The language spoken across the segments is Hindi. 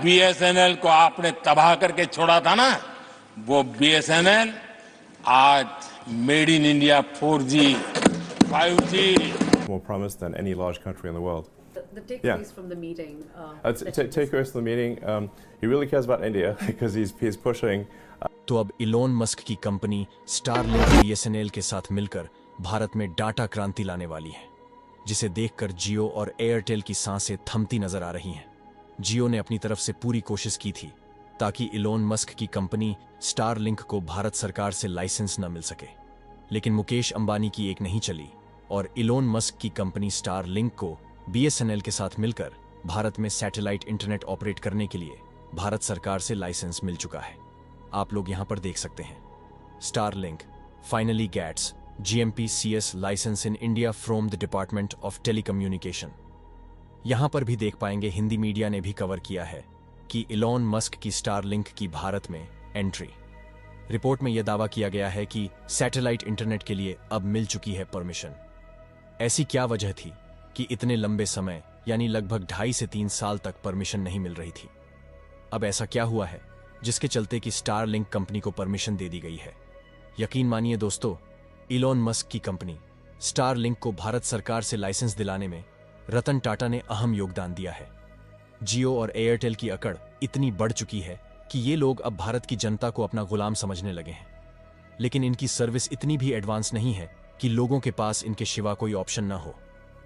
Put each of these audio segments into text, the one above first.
बीएसएनएल को आपने तबाह करके छोड़ा था ना, वो बीएसएनएल आज made in India 4G, 5G. More promise than any large country in the world. The takeaways from the meeting. Takeaways from the meeting. He really cares about India because he's pushing. तो अब इलोन मस्क की कंपनी स्टारलिंक बीएसएनएल के साथ मिलकर भारत में डाटा क्रांति लाने वाली है, जिसे देखकर जियो और एयरटेल की सांसें थमती नजर आ रही हैं। जियो ने अपनी तरफ से पूरी कोशिश की थी ताकि इलोन मस्क की कंपनी स्टारलिंक को भारत सरकार से लाइसेंस न मिल सके, लेकिन मुकेश अंबानी की एक नहीं चली और इलोन मस्क की कंपनी स्टारलिंक को बीएसएनएल के साथ मिलकर भारत में सैटेलाइट इंटरनेट ऑपरेट करने के लिए भारत सरकार से लाइसेंस मिल चुका है। आप लोग यहां पर देख सकते हैं, Starlink finally gets GMP-CS license in India from the department of telecommunication. यहां पर भी देख पाएंगे, हिंदी मीडिया ने भी कवर किया है कि इलोन मस्क की स्टारलिंक की भारत में एंट्री। रिपोर्ट में यह दावा किया गया है कि सैटेलाइट इंटरनेट के लिए अब मिल चुकी है परमिशन। ऐसी क्या वजह थी कि इतने लंबे समय यानी लगभग 2.5 से 3 साल तक परमिशन नहीं मिल रही थी? अब ऐसा क्या हुआ है जिसके चलते कि स्टारलिंक कंपनी को परमिशन दे दी गई है? यकीन मानिए दोस्तों, इलोन मस्क की कंपनी स्टारलिंक को भारत सरकार से लाइसेंस दिलाने में रतन टाटा ने अहम योगदान दिया है। जियो और एयरटेल की अकड़ इतनी बढ़ चुकी है कि ये लोग अब भारत की जनता को अपना गुलाम समझने लगे हैं, लेकिन इनकी सर्विस इतनी भी एडवांस नहीं है कि लोगों के पास इनके सिवा कोई ऑप्शन ना हो।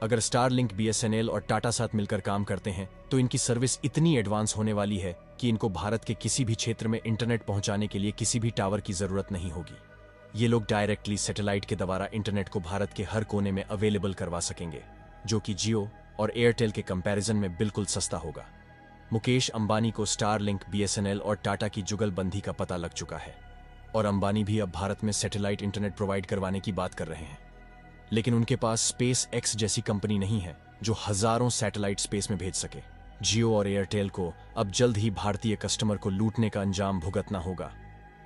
अगर स्टारलिंक बीएसएनएल और टाटा साथ मिलकर काम करते हैं तो इनकी सर्विस इतनी एडवांस होने वाली है कि इनको भारत के किसी भी क्षेत्र में इंटरनेट पहुंचाने के लिए किसी भी टावर की जरूरत नहीं होगी। ये लोग डायरेक्टली सैटेलाइट के द्वारा इंटरनेट को भारत के हर कोने में अवेलेबल करवा सकेंगे, जो कि जियो और एयरटेल के कंपैरिजन में बिल्कुल सस्ता होगा। मुकेश अंबानी को स्टारलिंक, बीएसएनएल और टाटा की जुगलबंदी का पता लग चुका है और अंबानी भी अब भारत में सैटेलाइट इंटरनेट प्रोवाइड करवाने की बात कर रहे हैं, लेकिन उनके पास स्पेस एक्स जैसी कंपनी नहीं है जो हजारों सैटेलाइट स्पेस में भेज सके। जियो और एयरटेल को अब जल्द ही भारतीय कस्टमर को लूटने का अंजाम भुगतना होगा।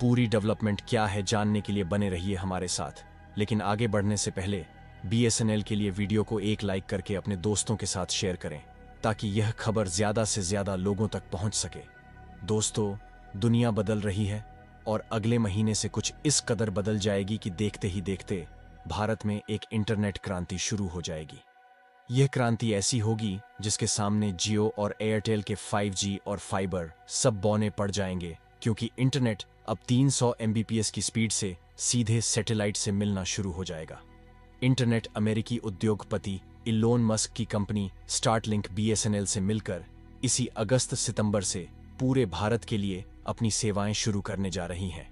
पूरी डेवलपमेंट क्या है जानने के लिए बने रहिए हमारे साथ, लेकिन आगे बढ़ने से पहले बीएसएनएल के लिए वीडियो को एक लाइक करके अपने दोस्तों के साथ शेयर करें ताकि यह खबर ज्यादा से ज्यादा लोगों तक पहुंच सके। दोस्तों, दुनिया बदल रही है और अगले महीने से कुछ इस कदर बदल जाएगी कि देखते ही देखते भारत में एक इंटरनेट क्रांति शुरू हो जाएगी। यह क्रांति ऐसी होगी जिसके सामने जियो और एयरटेल के 5G और फाइबर सब बौने पड़ जाएंगे, क्योंकि इंटरनेट अब 300 Mbps की स्पीड से सीधे सैटेलाइट से मिलना शुरू हो जाएगा। इंटरनेट अमेरिकी उद्योगपति इलोन मस्क की कंपनी स्टारलिंक बीएसएनएल से मिलकर इसी अगस्त-सितंबर से पूरे भारत के लिए अपनी सेवाएं शुरू करने जा रही हैं।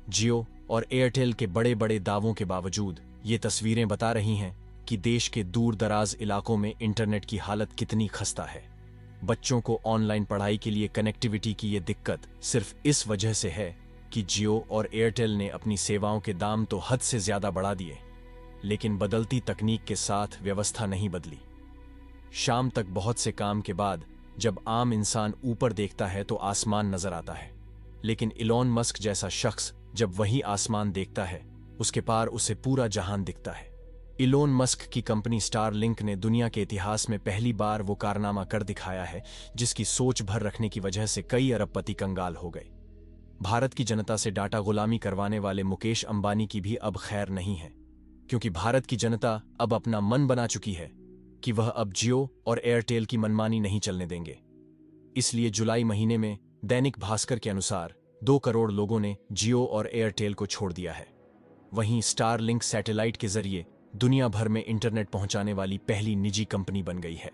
जियो और एयरटेल के बड़े बड़े दावों के बावजूद ये तस्वीरें बता रही हैं कि देश के दूर दराज इलाकों में इंटरनेट की हालत कितनी खस्ता है। बच्चों को ऑनलाइन पढ़ाई के लिए कनेक्टिविटी की ये दिक्कत सिर्फ इस वजह से है कि जियो और एयरटेल ने अपनी सेवाओं के दाम तो हद से ज्यादा बढ़ा दिए, लेकिन बदलती तकनीक के साथ व्यवस्था नहीं बदली। शाम तक बहुत से काम के बाद जब आम इंसान ऊपर देखता है तो आसमान नजर आता है, लेकिन इलोन मस्क जैसा शख्स जब वही आसमान देखता है, उसके पार उसे पूरा जहान दिखता है। इलोन मस्क की कंपनी स्टारलिंक ने दुनिया के इतिहास में पहली बार वो कारनामा कर दिखाया है जिसकी सोच भर रखने की वजह से कई अरबपति कंगाल हो गए। भारत की जनता से डाटा गुलामी करवाने वाले मुकेश अंबानी की भी अब खैर नहीं है, क्योंकि भारत की जनता अब अपना मन बना चुकी है कि वह अब जियो और एयरटेल की मनमानी नहीं चलने देंगे। इसलिए जुलाई महीने में दैनिक भास्कर के अनुसार 2 करोड़ लोगों ने जियो और एयरटेल को छोड़ दिया है। वहीं स्टारलिंक सैटेलाइट के जरिए दुनिया भर में इंटरनेट पहुंचाने वाली पहली निजी कंपनी बन गई है।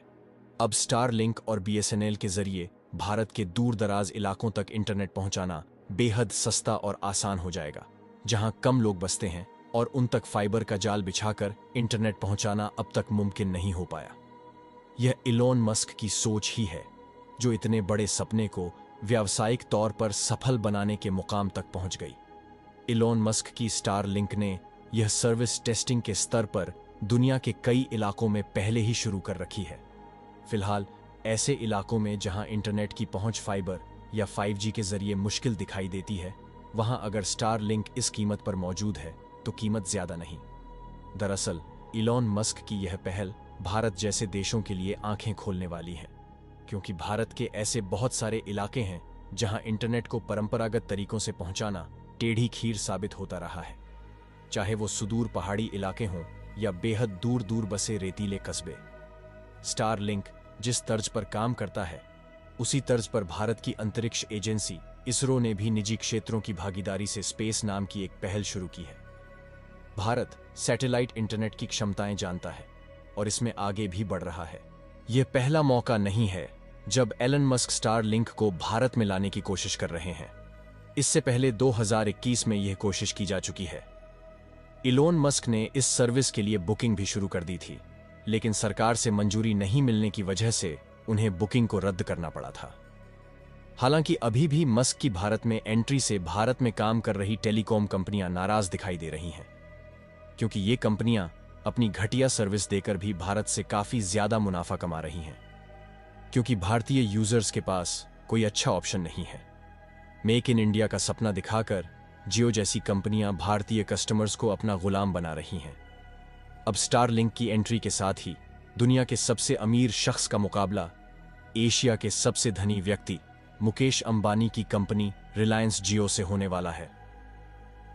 अब स्टारलिंक और बीएसएनएल के जरिए भारत के दूर दराज इलाकों तक इंटरनेट पहुंचाना बेहद सस्ता और आसान हो जाएगा, जहां कम लोग बसते हैं और उन तक फाइबर का जाल बिछाकर इंटरनेट पहुंचाना अब तक मुमकिन नहीं हो पाया। यह इलोन मस्क की सोच ही है जो इतने बड़े सपने को व्यावसायिक तौर पर सफल बनाने के मुकाम तक पहुंच गई। इलोन मस्क की स्टारलिंक ने यह सर्विस टेस्टिंग के स्तर पर दुनिया के कई इलाकों में पहले ही शुरू कर रखी है। फिलहाल ऐसे इलाकों में जहां इंटरनेट की पहुंच फाइबर या 5G के जरिए मुश्किल दिखाई देती है, वहां अगर स्टारलिंक इस कीमत पर मौजूद है तो कीमत ज्यादा नहीं। दरअसल इलोन मस्क की यह पहल भारत जैसे देशों के लिए आंखें खोलने वाली है। क्योंकि भारत के ऐसे बहुत सारे इलाके हैं जहां इंटरनेट को परंपरागत तरीकों से पहुंचाना टेढ़ी खीर साबित होता रहा है, चाहे वो सुदूर पहाड़ी इलाके हों या बेहद दूर दूर बसे रेतीले कस्बे। स्टारलिंक जिस तर्ज पर काम करता है, उसी तर्ज पर भारत की अंतरिक्ष एजेंसी इसरो ने भी निजी क्षेत्रों की भागीदारी से स्पेस नाम की एक पहल शुरू की है। भारत सैटेलाइट इंटरनेट की क्षमताएं जानता है और इसमें आगे भी बढ़ रहा है। यह पहला मौका नहीं है जब एलन मस्क स्टारलिंक को भारत में लाने की कोशिश कर रहे हैं। इससे पहले 2021 में यह कोशिश की जा चुकी है। इलोन मस्क ने इस सर्विस के लिए बुकिंग भी शुरू कर दी थी, लेकिन सरकार से मंजूरी नहीं मिलने की वजह से उन्हें बुकिंग को रद्द करना पड़ा था। हालांकि अभी भी मस्क की भारत में एंट्री से भारत में काम कर रही टेलीकॉम कंपनियां नाराज दिखाई दे रही हैं, क्योंकि ये कंपनियां अपनी घटिया सर्विस देकर भी भारत से काफी ज्यादा मुनाफा कमा रही हैं, क्योंकि भारतीय यूजर्स के पास कोई अच्छा ऑप्शन नहीं है। मेक इन इंडिया का सपना दिखाकर जियो जैसी कंपनियां भारतीय कस्टमर्स को अपना गुलाम बना रही हैं। अब स्टारलिंक की एंट्री के साथ ही दुनिया के सबसे अमीर शख्स का मुकाबला एशिया के सबसे धनी व्यक्ति मुकेश अंबानी की कंपनी रिलायंस जियो से होने वाला है।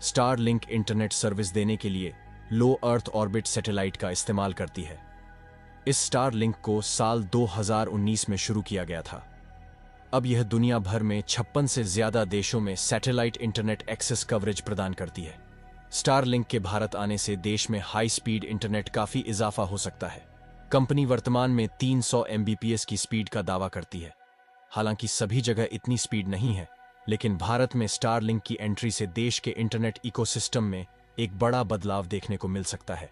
स्टारलिंक इंटरनेट सर्विस देने के लिए लो अर्थ ऑर्बिट सैटेलाइट का इस्तेमाल करती है। इस स्टारलिंक को साल 2019 में शुरू किया गया था। अब यह दुनिया भर में 56 से ज्यादा देशों में सैटेलाइट इंटरनेट एक्सेस कवरेज प्रदान करती है। स्टारलिंक के भारत आने से देश में हाई स्पीड इंटरनेट काफी इजाफा हो सकता है। कंपनी वर्तमान में 300 Mbps की स्पीड का दावा करती है। हालांकि सभी जगह इतनी स्पीड नहीं है, लेकिन भारत में स्टारलिंक की एंट्री से देश के इंटरनेट इकोसिस्टम में एक बड़ा बदलाव देखने को मिल सकता है।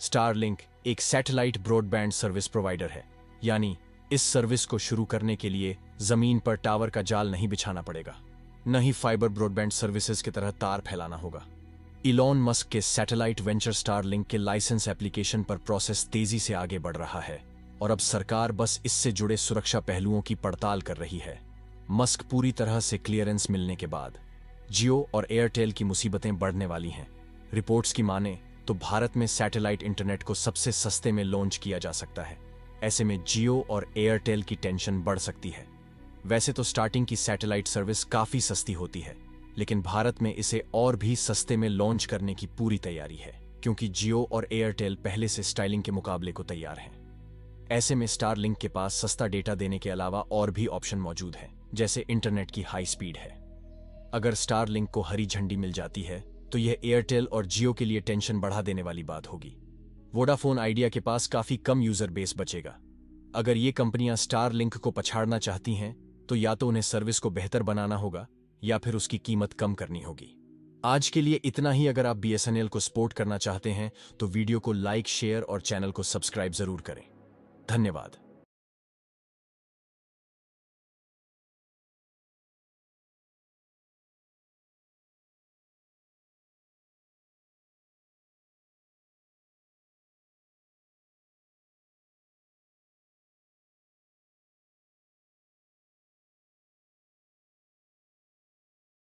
स्टारलिंक एक सैटेलाइट ब्रॉडबैंड सर्विस प्रोवाइडर है, यानी इस सर्विस को शुरू करने के लिए जमीन पर टावर का जाल नहीं बिछाना पड़ेगा, न ही फाइबर ब्रॉडबैंड सर्विसेज की तरह तार फैलाना होगा। इलॉन मस्क के सैटेलाइट वेंचर स्टारलिंक के लाइसेंस एप्लीकेशन पर प्रोसेस तेजी से आगे बढ़ रहा है और अब सरकार बस इससे जुड़े सुरक्षा पहलुओं की पड़ताल कर रही है। मस्क पूरी तरह से क्लियरेंस मिलने के बाद जियो और एयरटेल की मुसीबतें बढ़ने वाली हैं। रिपोर्ट्स की माने तो भारत में सैटेलाइट इंटरनेट को सबसे सस्ते में लॉन्च किया जा सकता है। ऐसे में जियो और एयरटेल की टेंशन बढ़ सकती है। वैसे तो स्टार्टिंग की सैटेलाइट सर्विस काफी सस्ती होती है, लेकिन भारत में इसे और भी सस्ते में लॉन्च करने की पूरी तैयारी है, क्योंकि जियो और एयरटेल पहले से स्टाइलिंग के मुकाबले को तैयार हैं। ऐसे में स्टारलिंक के पास सस्ता डेटा देने के अलावा और भी ऑप्शन मौजूद हैं, जैसे इंटरनेट की हाई स्पीड है। अगर स्टारलिंक को हरी झंडी मिल जाती है तो यह एयरटेल और जियो के लिए टेंशन बढ़ा देने वाली बात होगी। वोडाफोन आइडिया के पास काफी कम यूजर बेस बचेगा। अगर ये कंपनियां स्टारलिंक को पछाड़ना चाहती हैं तो या तो उन्हें सर्विस को बेहतर बनाना होगा या फिर उसकी कीमत कम करनी होगी। आज के लिए इतना ही। अगर आप BSNL को सपोर्ट करना चाहते हैं तो वीडियो को लाइक, शेयर और चैनल को सब्सक्राइब जरूर करें। धन्यवाद।